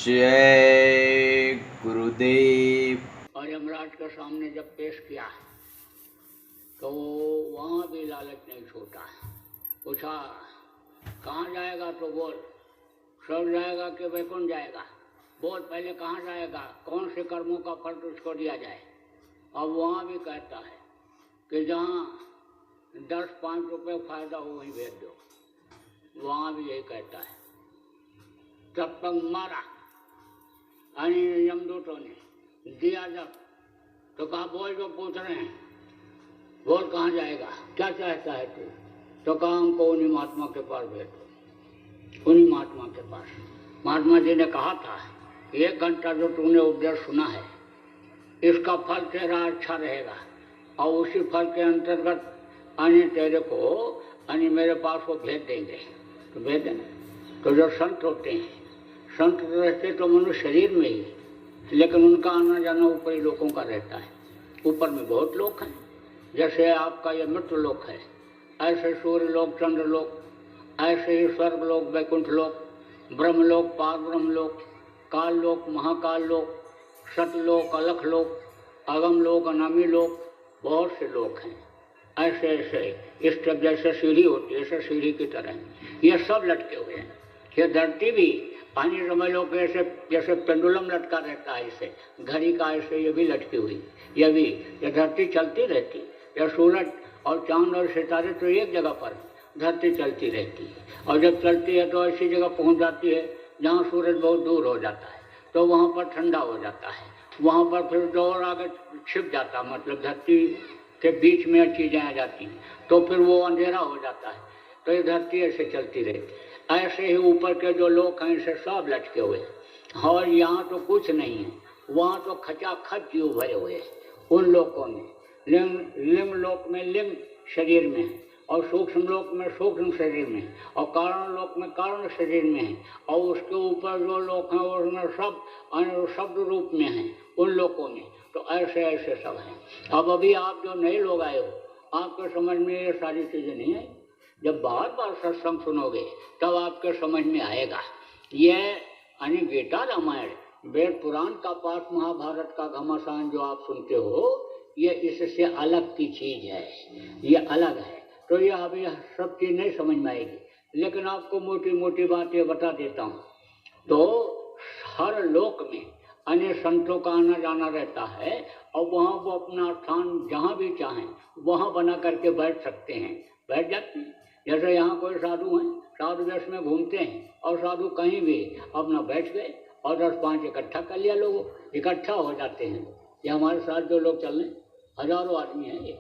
जय गुरुदेव। और यमराज के सामने जब पेश किया तो वहाँ भी लालच नहीं छोड़ा। पूछा कहाँ जाएगा तो बोल, स्वर्ग जाएगा कि वैकुंठ जाएगा, बोल पहले कहाँ जाएगा, कौन से कर्मों का फल तुझको दिया जाए। अब वहाँ भी कहता है कि जहाँ 10-5 रुपये फायदा हो वहीं भेज दो, वहाँ भी यही कहता है। तब तक मारा यमदूतों ने दिया जब तो कहा बोल जो पूछ रहे हैं, बोल कहाँ जाएगा, क्या चाहता है तू। तो कहा हमको उन्हीं महात्मा के पास भेज दो, उन्हीं महात्मा के पास। महात्मा जी ने कहा था 1 घंटा जो तूने उपदेश सुना है इसका फल तेरा अच्छा रहेगा और उसी फल के अंतर्गत तेरे को मेरे पास वो भेज देंगे। तो भेज देंगे। तो जो संत होते हैं, संत तो रहते तो मनुष्य शरीर में ही, लेकिन उनका आना जाना ऊपरी लोगों का रहता है। ऊपर में बहुत लोग हैं, जैसे आपका ये मृत्यु लोक है, ऐसे सूर्य लोक, चंद्र लोक, ऐसे ही स्वर्ग लोक, वैकुंठ लोक, ब्रह्म लोक, पार ब्रह्म लोक, काल लोक, महाकाल लोक, सतलोक, अलख लोक, अगम लोक, अनामी लोक, बहुत से लोक हैं। ऐसे ऐसे इस तरह जैसे सीढ़ी होती है, ऐसे सीढ़ी की तरह ये सब लटके हुए हैं। ये धरती भी पानी समझ लो कि ऐसे जैसे पेंडुलम लटका रहता है, इसे घड़ी का ऐसे ये भी लटकी हुई, ये भी, ये धरती चलती रहती। यह सूरज और चांद और सितारे तो एक जगह पर, धरती चलती रहती है। और जब चलती है तो ऐसी जगह पहुंच जाती है जहाँ सूरज बहुत दूर हो जाता है, तो वहाँ पर ठंडा हो जाता है, वहाँ पर फिर जो और आगे छिप जाता, मतलब धरती के बीच में चीज़ें आ जाती हैं, तो फिर वो अंधेरा हो जाता है। तो ये धरती ऐसे चलती रहती। ऐसे ही ऊपर के जो लोग हैं इनसे सब लटके हुए, और यहाँ तो कुछ नहीं है, वहाँ तो खचाखच जीव भरे हुए हैं। उन लोगों में लिंग लोक में लिंग शरीर में है, और सूक्ष्म लोक में सूक्ष्म शरीर में, और कारण लोक में कारण शरीर में है, और उसके ऊपर जो लोग हैं उसमें सब शब्द रूप में हैं उन लोगों में। तो ऐसे ऐसे सब हैं। अब अभी आप जो नए लोग आए हो, आपके समझ में ये सारी चीज़ें नहीं आई। जब बार बार सत्संग सुनोगे तब आपके समझ में आएगा। ये गीता, रामायण, वेद पुराण का पाठ, महाभारत का घमासान जो आप सुनते हो, ये इससे अलग की चीज़ है, ये अलग है। तो ये अभी सब चीज़ नहीं समझ में आएगी, लेकिन आपको मोटी मोटी बातें बता देता हूँ। तो हर लोक में अन्य संतों का आना जाना रहता है, और वहाँ वो अपना स्थान जहाँ भी चाहें वहाँ बना करके बैठ सकते हैं, बैठ जाते हैं। जैसे यहाँ कोई साधु हैं, साधु वेश में घूमते हैं, और साधु कहीं भी अपना बैठ गए और 10-5 इकट्ठा कर लिया, लोग इकट्ठा हो जाते हैं। ये हमारे साथ जो लोग चल रहे हैं, हजारों आदमी हैं ये,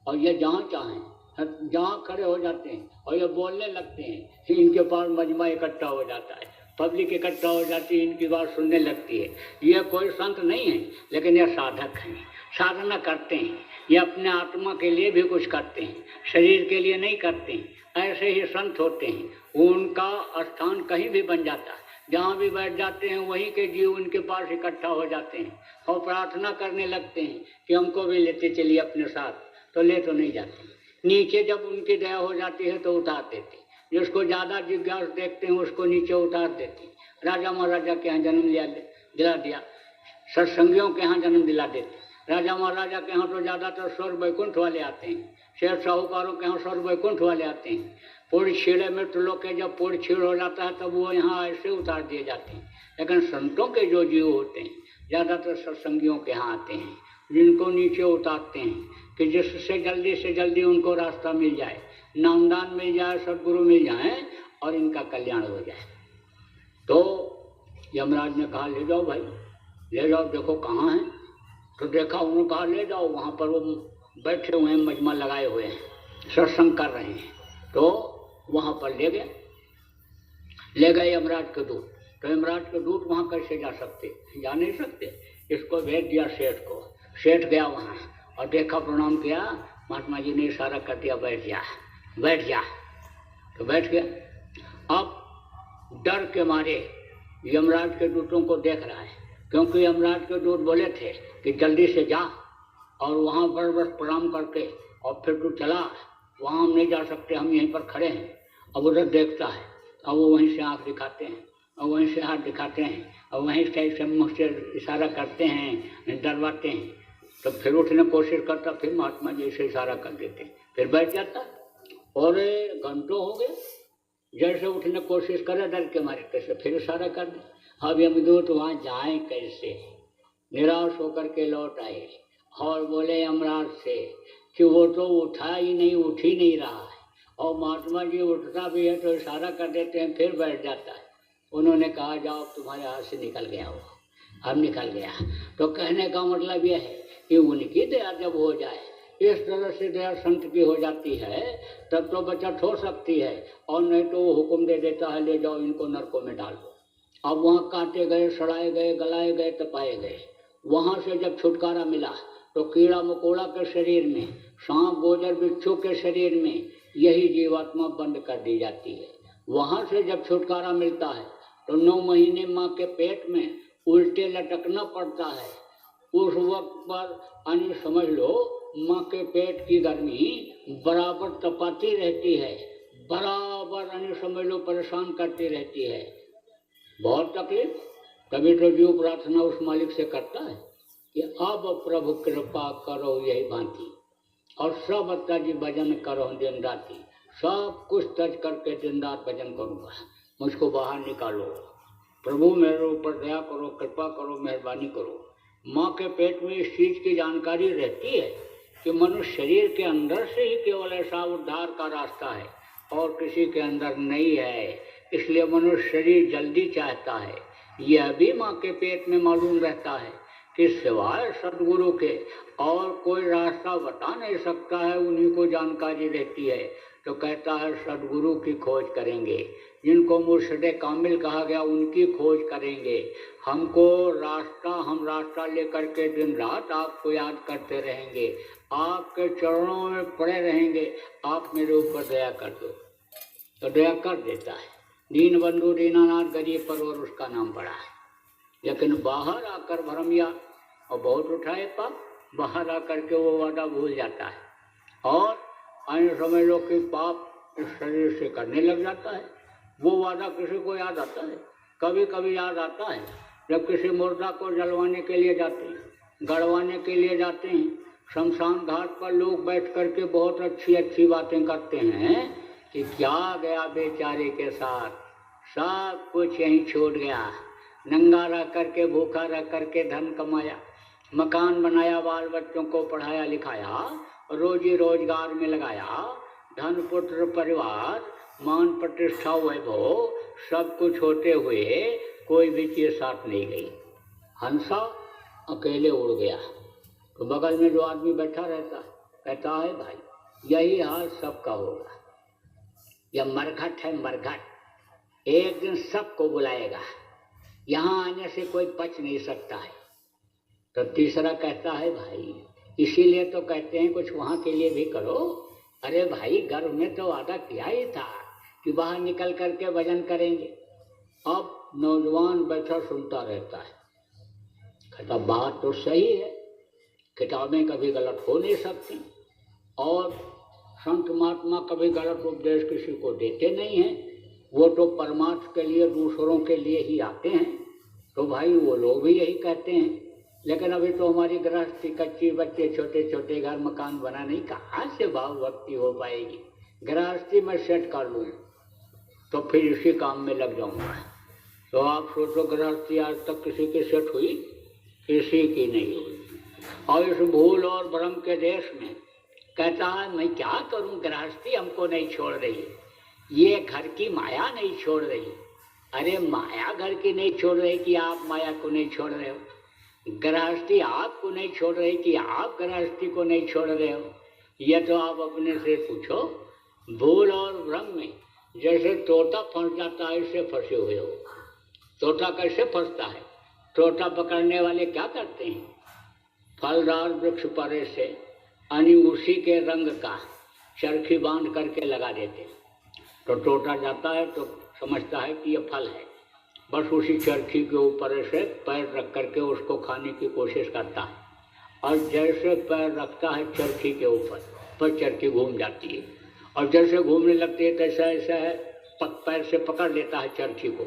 और ये जहाँ चाहें जहाँ खड़े हो जाते हैं और ये बोलने लगते हैं, इनके पास मजमा इकट्ठा हो जाता है, पब्लिक इकट्ठा हो जाती है, इनकी बात सुनने लगती है। ये कोई संत नहीं है, लेकिन ये साधक हैं, साधना करते हैं। ये अपने आत्मा के लिए भी कुछ करते हैं, शरीर के लिए नहीं करते हैं। ऐसे ही संत होते हैं, उनका स्थान कहीं भी बन जाता है, जहाँ भी बैठ जाते हैं वहीं के जीव उनके पास इकट्ठा हो जाते हैं और प्रार्थना करने लगते हैं कि हमको भी लेते चलिए अपने साथ। तो ले तो नहीं जाते, नीचे जब उनकी दया हो जाती है तो उतार देते। जिसको ज़्यादा जिज्ञास देखते हैं उसको नीचे उतार देते। राजा महाराजा के यहाँ जन्म दिला दिया, सत्संगियों के यहाँ जन्म दिला देते। राजा महाराजा के यहाँ तो ज़्यादातर स्वर्ग वैकुंठ वाले आते हैं, शेर साहूकारों के यहाँ स्वर्ग वैकुंठ वाले आते हैं। पूर्ण छीड़े में तो लोग के जब पूर्ण छीड़ हो जाता है तब वो यहाँ ऐसे उतार दिए जाते हैं। लेकिन संतों के जो जीव होते हैं ज़्यादातर सत्संगियों के यहाँ आते हैं, जिनको नीचे उतारते हैं कि जिससे जल्दी से जल्दी उनको रास्ता मिल जाए, नामदान मिल जाए, सद्गुरु मिल जाए और इनका कल्याण हो जाए। तो यमराज ने कहा ले जाओ भाई, ले जाओ, देखो कहाँ हैं। तो देखा, उन्होंने कहा ले जाओ, वहाँ पर वो बैठे हुए हैं, मजमा लगाए हुए हैं, सत्संग कर रहे हैं। तो वहाँ पर ले गए यमराज के दूत। तो यमराज के दूत वहाँ कैसे जा सकते, जा नहीं सकते। इसको भेज दिया सेठ को। सेठ गया वहाँ और देखा, प्रणाम किया, महात्मा जी ने इशारा कर दिया बैठ जा, बैठ जा। तो बैठ गया। अब डर के मारे यमराज के दूतों को देख रहा है, क्योंकि यमराज के दूत बोले थे कि जल्दी से जा और वहाँ पर बस प्रणाम करके और फिर तू चला, वहाँ हम नहीं जा सकते, हम यहीं पर खड़े हैं। अब उधर देखता है, अब वो वहीं से आँख दिखाते हैं और वहीं से हाथ दिखाते हैं और वहीं से मुँह से इशारा करते हैं, डरवाते हैं, तो फिर उठने की कोशिश करता, फिर महात्मा जी से इशारा कर देते, फिर बैठ जाता। और घंटों हो गए, जैसे उठने की कोशिश करे डर के मारे, कैसे फिर इशारा कर दे। अब यमदूत वहाँ जाए कैसे, निराश होकर के लौट आए और बोले यमराज से कि वो तो उठा ही नहीं, उठ ही नहीं रहा है। और महात्मा जी उठता भी है तो इशारा कर देते हैं, फिर बैठ जाता है। उन्होंने कहा जाओ तुम्हारे हाथ से निकल गया वो, अब निकल गया। तो कहने का मतलब यह है कि उनकी दया जब हो जाए, इस तरह से दया संत की हो जाती है, तब तो बचत हो सकती है। और नहीं तो वो हुक्म दे देता है ले जाओ इनको नरकों में डाल दो। अब वहाँ काटे गए, सड़ाए गए, गलाए गए, तपाए गए। वहाँ से जब छुटकारा मिला तो कीड़ा मकोड़ा के शरीर में, सांप गोजर बिच्छू के शरीर में यही जीवात्मा बंद कर दी जाती है। वहाँ से जब छुटकारा मिलता है तो 9 महीने माँ के पेट में उल्टे लटकना पड़ता है। उस वक्त पर यानी समझ लो माँ के पेट की गर्मी बराबर तपाती रहती है, बराबर यानी समझ लो परेशान करती रहती है, बहुत तकलीफ। तभी तो जीव प्रार्थना उस मालिक से करता है कि अब प्रभु कृपा करो यही भांति, और सब अत्ता जी भजन करो दिन राती, सब कुछ तज करके दिन रात भजन करूँगा, मुझको बाहर निकालो प्रभु, मेरे ऊपर दया करो, कृपा करो, मेहरबानी करो। माँ के पेट में इस चीज़ की जानकारी रहती है कि मनुष्य शरीर के अंदर से ही केवल ऐसा उद्धार का रास्ता है और किसी के अंदर नहीं है। इसलिए मनुष्य शरीर जल्दी चाहता है। यह भी माँ के पेट में मालूम रहता है कि सिवाय सदगुरु के और कोई रास्ता बता नहीं सकता है, उन्हीं को जानकारी रहती है। तो कहता है सदगुरु की खोज करेंगे, जिनको मुर्शिदे कामिल कहा गया उनकी खोज करेंगे। हम रास्ता लेकर के दिन रात आपको याद करते रहेंगे, आपके चरणों में पड़े रहेंगे, आप मेरे ऊपर दया कर दो। तो दया कर देता है। दीन बंधु दीनानाथ गरीब परवर उसका नाम पड़ा है। लेकिन बाहर आकर भरमिया और बहुत उठाए पाप, बाहर आकर के वो वादा भूल जाता है और अन्य समझ लो कि पाप इस शरीर से करने लग जाता है। वो वादा किसी को याद आता है, कभी कभी याद आता है जब किसी मुर्दा को जलवाने के लिए जाते हैं, गड़वाने के लिए जाते हैं, शमशान घाट पर लोग बैठ कर के बहुत अच्छी अच्छी बातें करते हैं कि क्या गया बेचारे के साथ, सब कुछ यहीं छोड़ गया, नंगा रह करके, भूखा रह करके धन कमाया, मकान बनाया, बाल बच्चों को पढ़ाया लिखाया, रोजी रोजगार में लगाया, धन पुत्र परिवार, मान प्रतिष्ठा वैभव, सब कुछ होते हुए कोई भी चीज़ साथ नहीं गई। हंसा अकेले उड़ गया। तो बगल में जो आदमी बैठा रहता है कहता है भाई यही हाल सबका होगा, यह मरघट है मरघट, एक दिन सबको बुलाएगा, यहाँ आने से कोई बच नहीं सकता है। तो तीसरा कहता है भाई इसीलिए तो कहते हैं कुछ वहाँ के लिए भी करो। अरे भाई गर्भ में तो वादा किया ही था कि बाहर निकल करके भजन करेंगे। अब नौजवान बैठा सुनता रहता है, कहता बात तो सही है, किताबें कभी गलत हो नहीं सकती और संत महात्मा कभी गलत उपदेश किसी को देते नहीं हैं, वो तो परमार्थ के लिए दूसरों के लिए ही आते हैं। तो भाई वो लोग भी यही कहते हैं, लेकिन अभी तो हमारी गृहस्थी कच्ची, बच्चे छोटे छोटे, घर मकान बना नहीं, कहाँ से भाव भक्ति हो पाएगी। गृहस्थी में सेट कर लूँ तो फिर इसी काम में लग जाऊँगा। तो आप सोचो गृहस्थी आज तक किसी की सेट हुई? किसी की नहीं हुई। और इस भूल और भ्रम के देश में कहता है मैं क्या करूं, गृहस्थी हमको नहीं छोड़ रही, ये घर की माया नहीं छोड़ रही। अरे माया घर की नहीं छोड़ रही कि आप माया को नहीं छोड़ रहे हो, गृहस्थी आपको नहीं छोड़ रही कि आप गृहस्थी को नहीं छोड़ रहे हो। यह तो आप अपने से पूछो। भूल और भ्रम में जैसे तोता फंस जाता है इससे फंसे हुए हो। तोता कैसे फंसता है? तोता पकड़ने वाले क्या करते हैं, फलदार वृक्ष पर से यानी उसी के रंग का चरखी बांध करके लगा देते हैं। तो तोता जाता है तो समझता है कि ये फल है, बस उसी चरखी के ऊपर से पैर रख करके उसको खाने की कोशिश करता है और जैसे पैर रखता है चरखी के ऊपर पर चरखी घूम जाती है और जैसे घूमने लगती है तैसा ऐसा है पैर से पकड़ लेता है चरखी को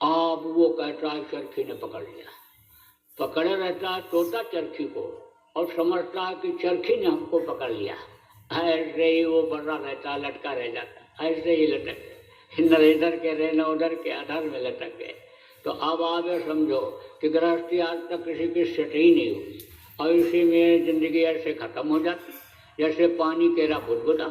अब वो कहता है चरखी ने पकड़ लिया, पकड़े रहता है तोता चरखी को और समझता है कि चरखी ने हमको पकड़ लिया। ऐसे ही वो बड़ा रहता, लटका रह जाता, ऐसे ही लटक गए, न इधर के रहे न उधर के, आधार में लटक गए। तो अब आप ये समझो कि गृहस्थी आज तक किसी की सेट ही नहीं हुई और इसी में जिंदगी ऐसे खत्म हो जाती जैसे पानी केरा बुदबुदा,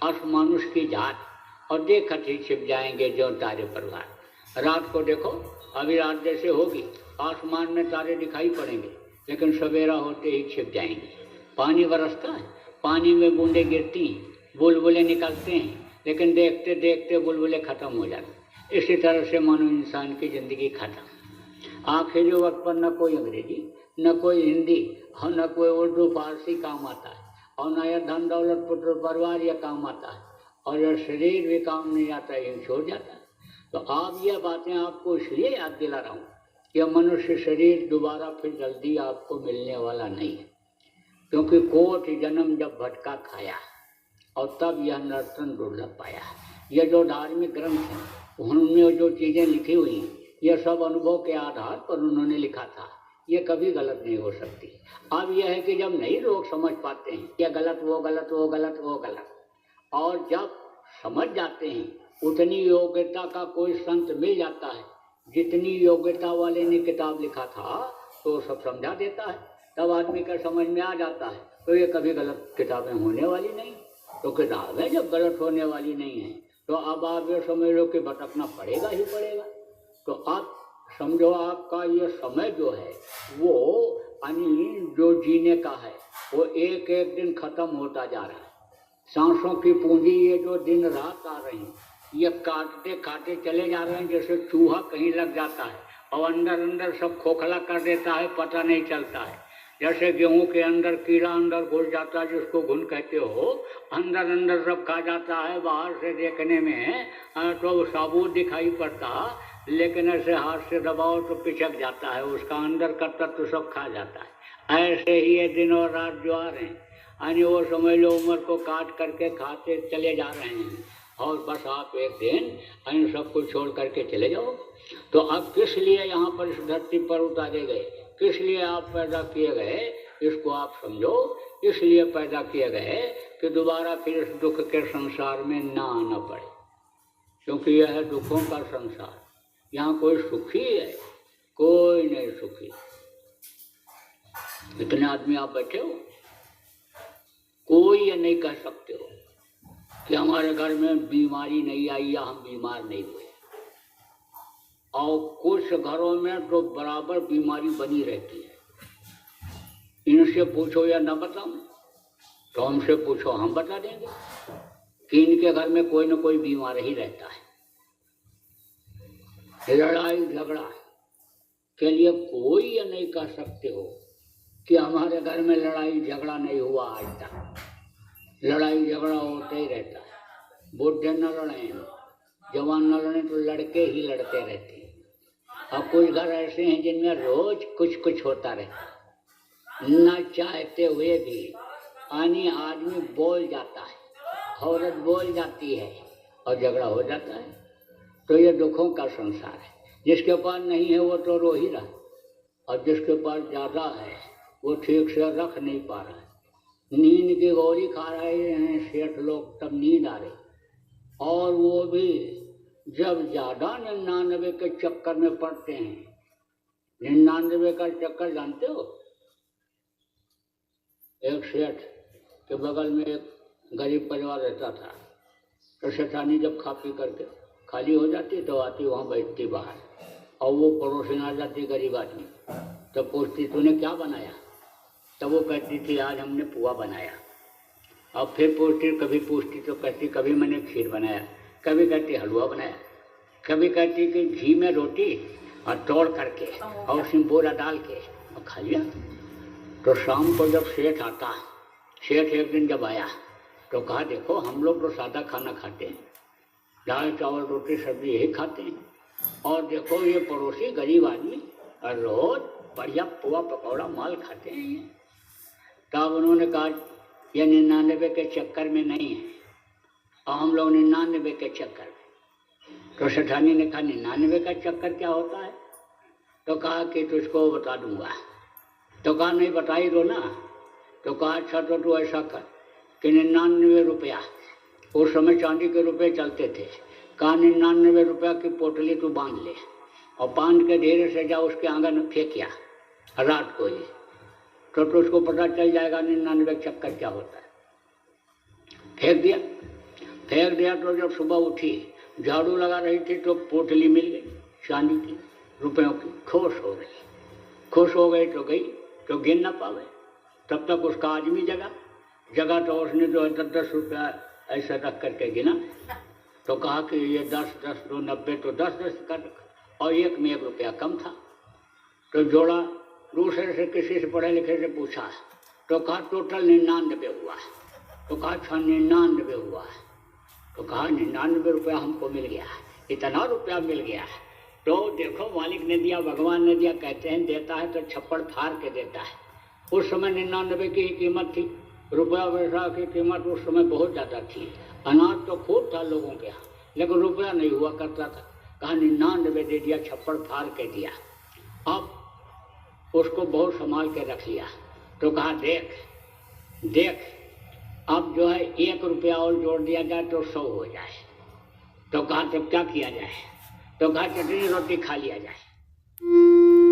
असमानुष की जात और देखत ही छिप जाएंगे जो तारे प्रभात। रात को देखो, अभी रात जैसे होगी, आसमान में तारे दिखाई पड़ेंगे लेकिन सवेरा होते ही छिप जाएंगे। पानी बरसता है, पानी में बूंदें गिरती हैं, बुलबुले निकलते हैं, लेकिन देखते देखते बुलबुले खत्म हो जाते। इसी तरह से मानो इंसान की जिंदगी खत्म। आखिरी वक्त पर न कोई अंग्रेजी, न कोई हिंदी और न कोई उर्दू फारसी काम आता है और न यह धन दौलत पुत्र परिवार यह काम आता है और यह शरीर भी काम नहीं आता, ये छोड़ जाता है। तो आप यह बातें आपको इसलिए याद दिला रहा हूँ कि यह मनुष्य शरीर दोबारा फिर जल्दी आपको मिलने वाला नहीं है, क्योंकि कोटि जन्म जब भटका खाया और तब यह नर्तन दुर्लभ पाया। यह जो धार्मिक ग्रंथ हैं उनमें जो चीज़ें लिखी हुई हैं यह सब अनुभव के आधार पर उन्होंने लिखा था, ये कभी गलत नहीं हो सकती। अब यह है कि जब नहीं लोग समझ पाते हैं यह गलत वो गलत वो गलत वो गलत, और जब समझ जाते हैं उतनी योग्यता का कोई संत मिल जाता है जितनी योग्यता वाले ने किताब लिखा था तो सब समझा देता है, तब आदमी का समझ में आ जाता है। तो ये कभी गलत किताबें होने वाली नहीं। तो किताबें जब गलत होने वाली नहीं हैं तो अब आप ये समझ लो कि भटकना पड़ेगा ही पड़ेगा। तो आप समझो आपका ये समय जो है वो यानी जो जीने का है वो एक एक दिन खत्म होता जा रहा है। सांसों की पूंजी ये जो दिन रात आ रही ये काटते काटे चले जा रहे हैं, जैसे चूहा कहीं लग जाता है और अंदर अंदर सब खोखला कर देता है, पता नहीं चलता है। जैसे गेहूं के अंदर कीड़ा अंदर घुस जाता है जिसको घुन कहते हो, अंदर अंदर सब खा जाता है, बाहर से देखने में तो साबुत दिखाई पड़ता, लेकिन ऐसे हाथ से दबाओ तो पिचक जाता है, उसका अंदर का तत्व सब खा जाता है। ऐसे ही ये दिन और रात जो आ रहे हैं यानी वो समझ लो उम्र को काट करके खाते चले जा रहे हैं और बस आप एक दिन इन सब कुछ छोड़ करके चले जाओ। तो अब किस लिए यहाँ पर इस धरती पर उतारे गए, किस लिए आप पैदा किए गए, इसको आप समझो। इसलिए पैदा किए गए कि दोबारा फिर इस दुख के संसार में ना आना पड़े, क्योंकि यह है दुखों का संसार। यहाँ कोई सुखी है, कोई नहीं सुखी। इतने आदमी आप बैठे हो, कोई ये नहीं कह सकते हो कि हमारे घर में बीमारी नहीं आई या हम बीमार नहीं हुए। और कुछ घरों में तो बराबर बीमारी बनी रहती है। इनसे पूछो या न बताओ, तो हमसे पूछो हम बता देंगे कि इनके घर में कोई न कोई बीमार ही रहता है। लड़ाई झगड़ा के लिए कोई ये नहीं कह सकते हो कि हमारे घर में लड़ाई झगड़ा नहीं हुआ आज तक। लड़ाई झगड़ा होते ही रहता है। बुढ़े न लड़े, जवान न लड़े तो लड़के ही लड़ते रहते हैं। और कुछ घर ऐसे हैं जिनमें रोज कुछ कुछ होता रहता है, न चाहते हुए भी। यानी आदमी बोल जाता है, औरत बोल जाती है और झगड़ा हो जाता है। तो ये दुखों का संसार है। जिसके पास नहीं है वो तो रो ही रहा, और जिसके पास ज़्यादा है वो ठीक से रख नहीं पा रहा है। नींद की गोली खा रहे हैं सेठ लोग, तब नींद आ रही, और वो भी जब ज़्यादा 99 के चक्कर में पड़ते हैं। 99 का चक्कर जानते हो? एक सेठ के बगल में एक गरीब परिवार रहता था, तो सेठानी जब खा पी करके खाली हो जाती तो आती वहाँ बैठती बाहर, और वो पड़ोसी आ जाती गरीब आदमी, तब पूछती तूने क्या बनाया? तब वो कहती थी आज हमने पुआ बनाया। अब फिर कभी पूछती तो कहती कभी मैंने खीर बनाया, कभी कहती हलवा बनाया, कभी कहती कि घी में रोटी और तोड़ करके और उसमें बोरा डाल के और खा लिया। तो शाम को जब सेठ आता, सेठ एक दिन जब आया तो कहा देखो हम लोग तो सादा खाना खाते हैं, दाल चावल रोटी सब्जी यही खाते हैं, और देखो ये पड़ोसी गरीब आदमी और रोज बढ़िया पुआ पकौड़ा माल खाते हैं ये। तब उन्होंने कहा ये 99 के चक्कर में नहीं है, और हम लोग 99 के चक्कर में। तो सेठानी ने कहा 99 का चक्कर क्या होता है? तो कहा कि तुझको बता दूंगा। तो कहा नहीं बता ही दो ना। तो कहा अच्छा तो तू ऐसा कर कि 99 रुपया, उस समय चांदी के रुपए चलते थे, कहा 99 रुपया की पोटली तू बांध ले और बांध के धीरे से जा उसके आंगन में फेंकिया रात को ही, तो तुझको पता चल जाएगा 99 चक्कर क्या होता है। फेंक दिया तो जब सुबह उठी झाड़ू लगा रही थी तो पोटली मिल गई चांदी की रुपयों की। खुश हो गई तो गई तो गिन ना पावे। तब तक उसका आदमी जगा तो उसने जो है 10 रुपया ऐसा रख करके गिना। तो कहा कि ये 10 10 2 90 तो 10 10 कर रखा और एक में 1 रुपया कम था। तो जोड़ा दूसरे से किसी से पढ़े लिखे से पूछा तो कहा टोटल 99 हुआ। तो कहा अच्छा 99 हुआ। तो कहा 99 रुपया हमको मिल गया, इतना रुपया मिल गया। तो देखो मालिक ने दिया, भगवान ने दिया, कहते हैं देता है तो छप्पड़ फाड़ के देता है। उस समय 99 की कीमत थी, रुपया पैसा की कीमत उस समय बहुत ज़्यादा थी। अनाज तो खूब था लोगों के यहाँ, लेकिन रुपया नहीं हुआ करता था। कहा 99 दे दिया, छप्पड़ फाड़ के दिया। अब उसको बहुत संभाल के रख लिया। तो कहा देख अब जो है 1 रुपया और जोड़ दिया जाए तो 100 हो जाए। तो कहा तब क्या किया जाए? तो कहा चटनी रोटी खा लिया जाए।